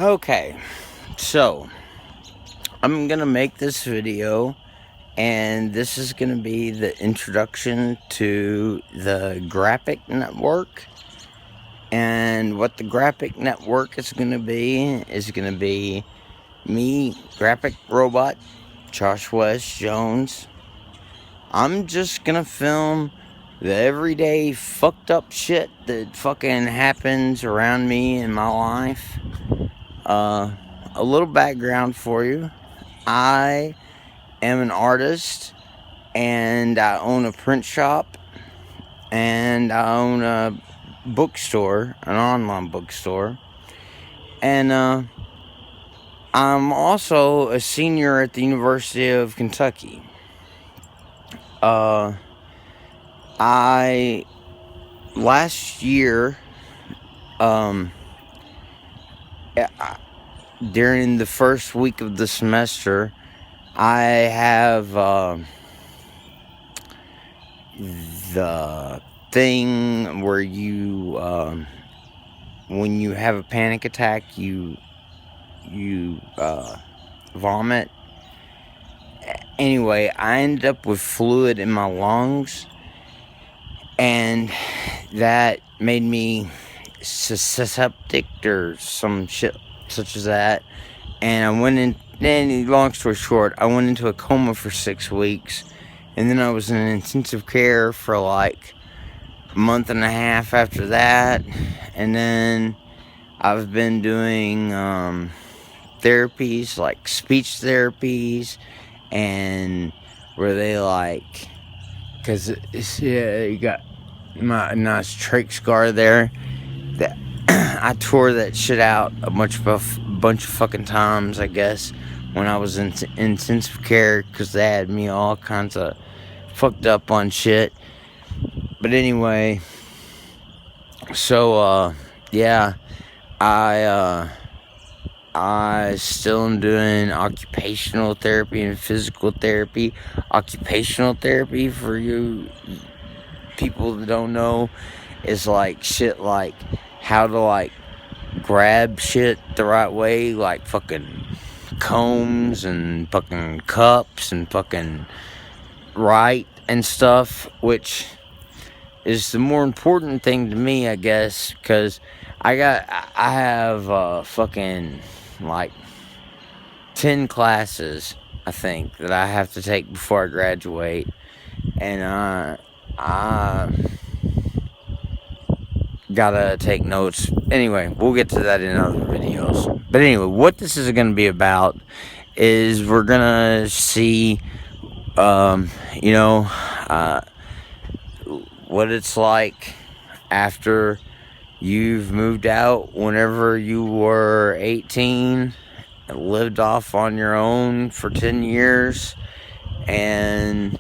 Okay, so I'm gonna make this video, and this is gonna be the introduction to the graphic network. And what the graphic network is gonna be me, graphic robot, Josh West Jones. I'm just gonna film the everyday fucked up shit that fucking happens around me in my life. A little background for you. I am an artist, and I own a print shop, and I own a bookstore, an online bookstore. And I'm also a senior at the University of Kentucky. Uh, I last year, um, during the first week of the semester, I have the thing where you, when you have a panic attack, you vomit. Anyway, I ended up with fluid in my lungs, and that made me septic or some shit such as that. And I went in, and long story short, I went into a coma for 6 weeks, and then I was in intensive care for like a month and a half after that. And then I've been doing therapies, like speech therapies, and where they like, because yeah, you got my nice trach scar there. That I tore that shit out a bunch of fucking times, I guess, when I was in intensive care, because they had me all kinds of fucked up on shit. But anyway, so yeah, I I still am doing occupational therapy and physical therapy. Occupational therapy, for you people that don't know, is like shit like how to like grab shit the right way, like fucking combs and fucking cups and fucking right and stuff, which is the more important thing to me, I guess, because I have fucking like 10 classes, I think, that I have to take before I graduate. And I gotta take notes. Anyway, we'll get to that in other videos. But anyway, what this is gonna be about is we're gonna see, um, you know, uh, what it's like after you've moved out whenever you were 18, lived off on your own for 10 years, and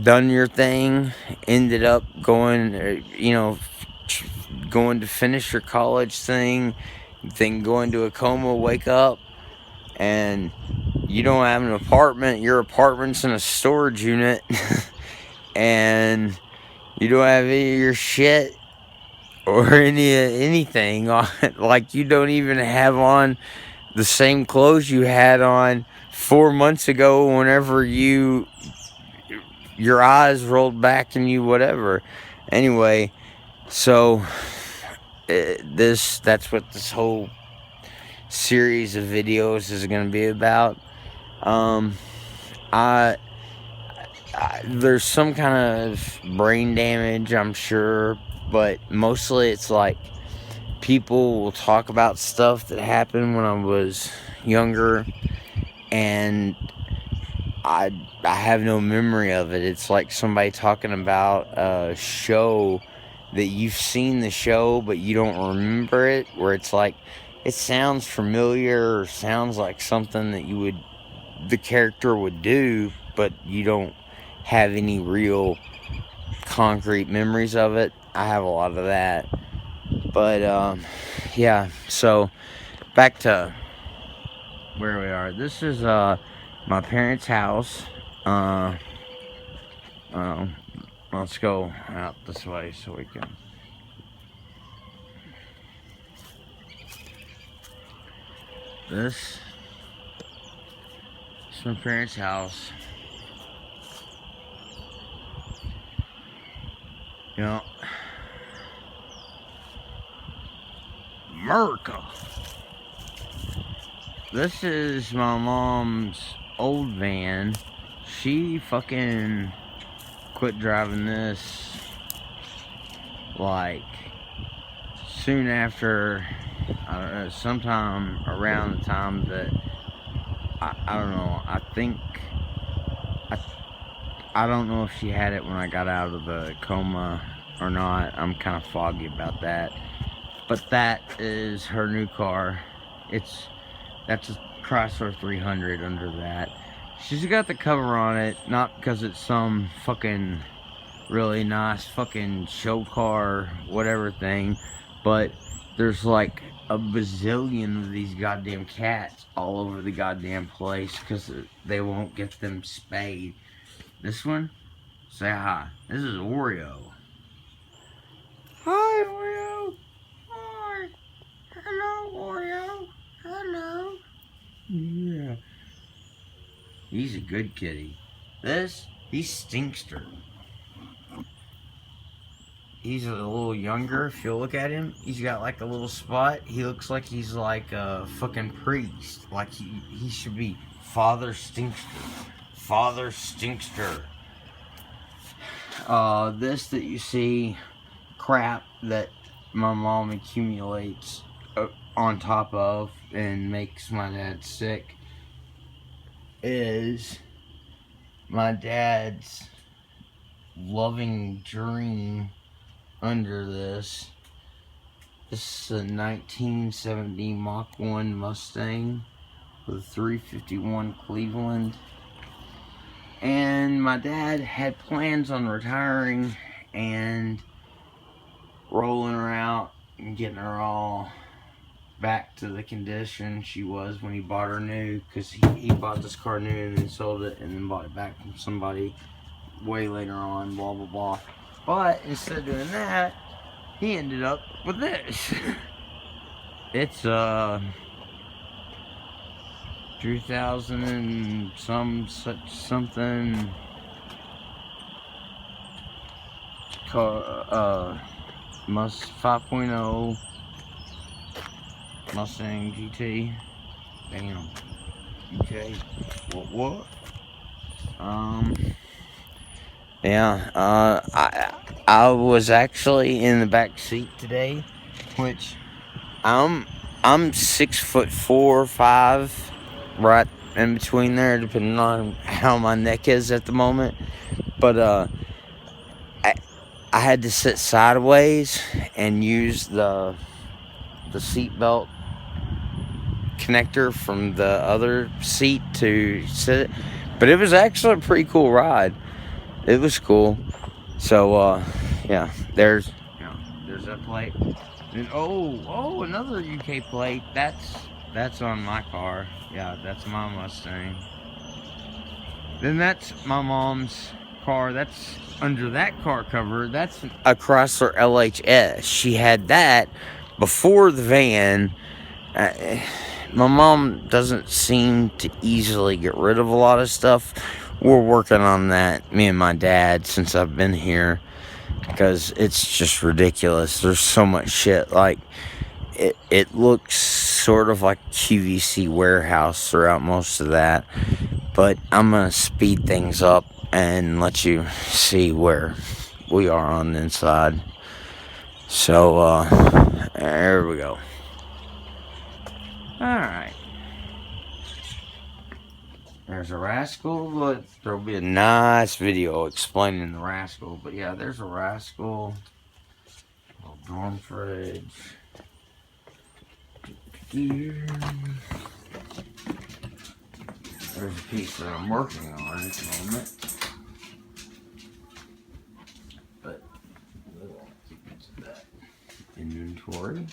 done your thing, ended up going, going to finish your college thing, then going to a coma, wake up, and you don't have an apartment, your apartment's in a storage unit, and you don't have any of your shit or anything like you don't even have on the same clothes you had on 4 months ago whenever your eyes rolled back and you whatever. Anyway, so that's what this whole series of videos is going to be about. I there's some kind of brain damage, I'm sure, but mostly it's like people will talk about stuff that happened when I was younger, and I have no memory of it. It's like somebody talking about a show that you've seen the show but you don't remember it, where it's like it sounds familiar or sounds like something that the character would do, but you don't have any real concrete memories of it. I have a lot of that. But yeah, so back to where we are. This is my parents' house. Uh, let's go out this way so we can. This is my parents' house. You know, America. This is my mom's old van. She fucking quit driving this like soon after, I don't know, sometime around the time that I don't know, I don't know if she had it when I got out of the coma or not. I'm kind of foggy about that. But that is her new car. That's a Chrysler 300 under that. She's got the cover on it, not because it's some fucking really nice fucking show car, whatever thing, but there's like a bazillion of these goddamn cats all over the goddamn place because they won't get them spayed. This one, say hi. This is Oreo. Hi, Oreo. Hi. Hello, Oreo. Hello. Yeah. He's a good kitty. He's Stinkster. He's a little younger. If you look at him, he's got like a little spot. He looks like he's like a fucking priest. Like he should be Father Stinkster. Father Stinkster. This that you see, crap that my mom accumulates on top of and makes my dad sick, is my dad's loving dream under this. This is a 1970 Mach 1 Mustang with a 351 Cleveland. And my dad had plans on retiring and rolling her out and getting her all back to the condition she was when he bought her new, because he bought this car new and then sold it and then bought it back from somebody way later on, blah blah blah. But instead of doing that, he ended up with this. It's 2000 and something car, 5.0 Mustang GT. Damn. Okay. What? Yeah. I was actually in the back seat today, which I'm 6'4", 5", right in between there, depending on how my neck is at the moment. But I had to sit sideways and use the seat belt connector from the other seat to sit. But it was actually a pretty cool ride. It was cool. So yeah, there's that plate. And oh, another UK plate. That's on my car. Yeah, that's my Mustang. Then that's my mom's car. That's under that car cover. That's a Chrysler LHS. She had that before the van. My mom doesn't seem to easily get rid of a lot of stuff. We're working on that, me and my dad, since I've been here, because it's just ridiculous. There's so much shit. Like, it looks sort of like QVC warehouse throughout most of that. But I'm going to speed things up and let you see where we are on the inside. So, there we go. Alright. There's a Rascal, but there'll be a nice video explaining the Rascal. But yeah, there's a Rascal. Little dorm fridge. There's a piece that I'm working on at the moment. But we'll keep into that inventory.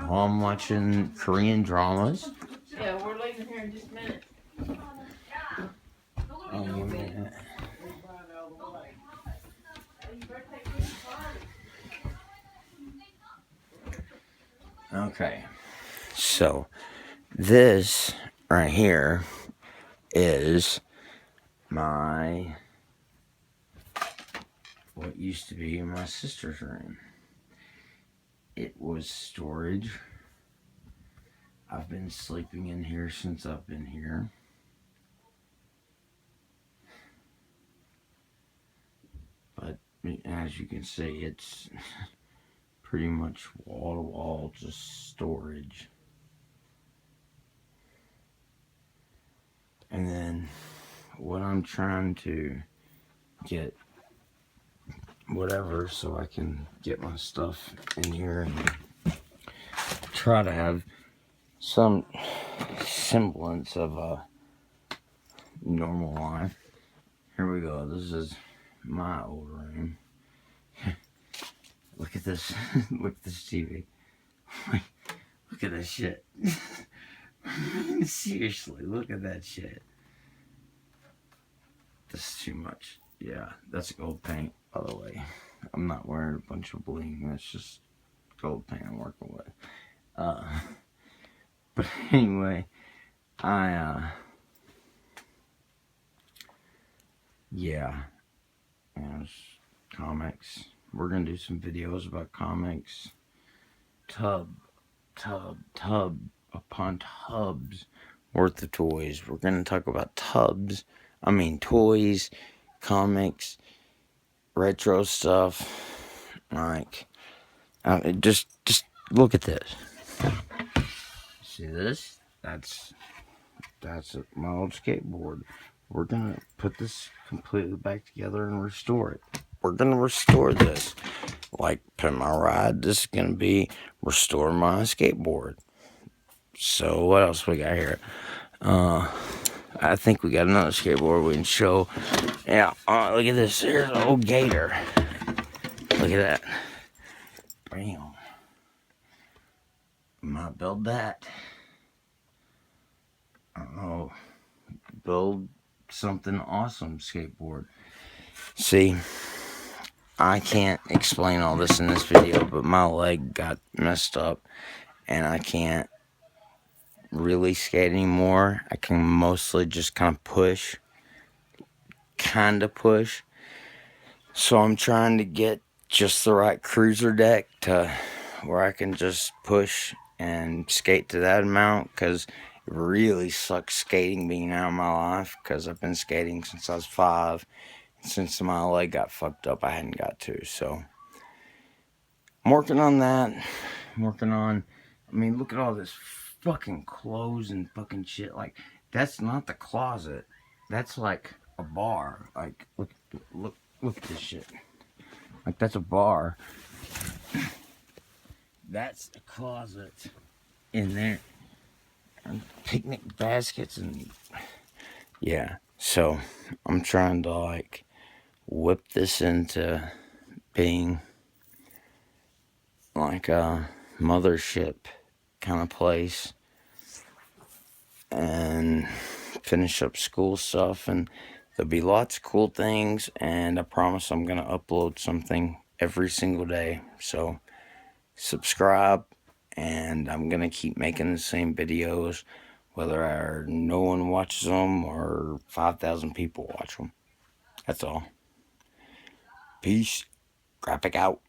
I'm watching Korean dramas. Yeah, we're leaving here in just a minute. Oh, yeah. Okay, so this right here is my, what used to be my sister's room. It was storage. I've been sleeping in here since I've been here. But as you can see, it's pretty much wall to wall, just storage. And then what I'm trying to get, whatever, so I can get my stuff in here and try to have some semblance of a normal life. Here we go. This is my old room. Look at this. Look at this TV. Look at this shit. Seriously, look at that shit. This is too much. Yeah, that's gold paint, by the way. I'm not wearing a bunch of bling. That's just gold paint I'm working with. But anyway, yeah, there's comics. We're gonna do some videos about comics. Tub upon tubs worth of toys. We're gonna talk about toys, comics, retro stuff. Like, just look at this. See this? That's my old skateboard. We're gonna put this completely back together and restore it. We're gonna restore this. Like Pin My Ride, this is gonna be restore my skateboard. So what else we got here? I think we got another skateboard we can show. Yeah, look at this. There's an old gator. Look at that. Bam. Might build that. I don't know. Build something awesome skateboard. See, I can't explain all this in this video, but my leg got messed up and I can't really skate anymore. I can mostly just kind of push. So I'm trying to get just the right cruiser deck to where I can just push and skate to that amount, because it really sucks skating being out of my life, because I've been skating since I was 5. Since my leg got fucked up, I hadn't got to. So I'm working on that. I mean, look at all this fucking clothes and fucking shit. Like, that's not the closet. That's like a bar. Like, look at this shit. Like, that's a bar. That's a closet in there. And picnic baskets and yeah. So I'm trying to like whip this into being like a mothership kind of place and finish up school stuff, and there'll be lots of cool things, and I promise I'm gonna upload something every single day. So subscribe, and I'm gonna keep making the same videos, whether no one watches them or 5,000 people watch them. That's all. Peace. Graphic out.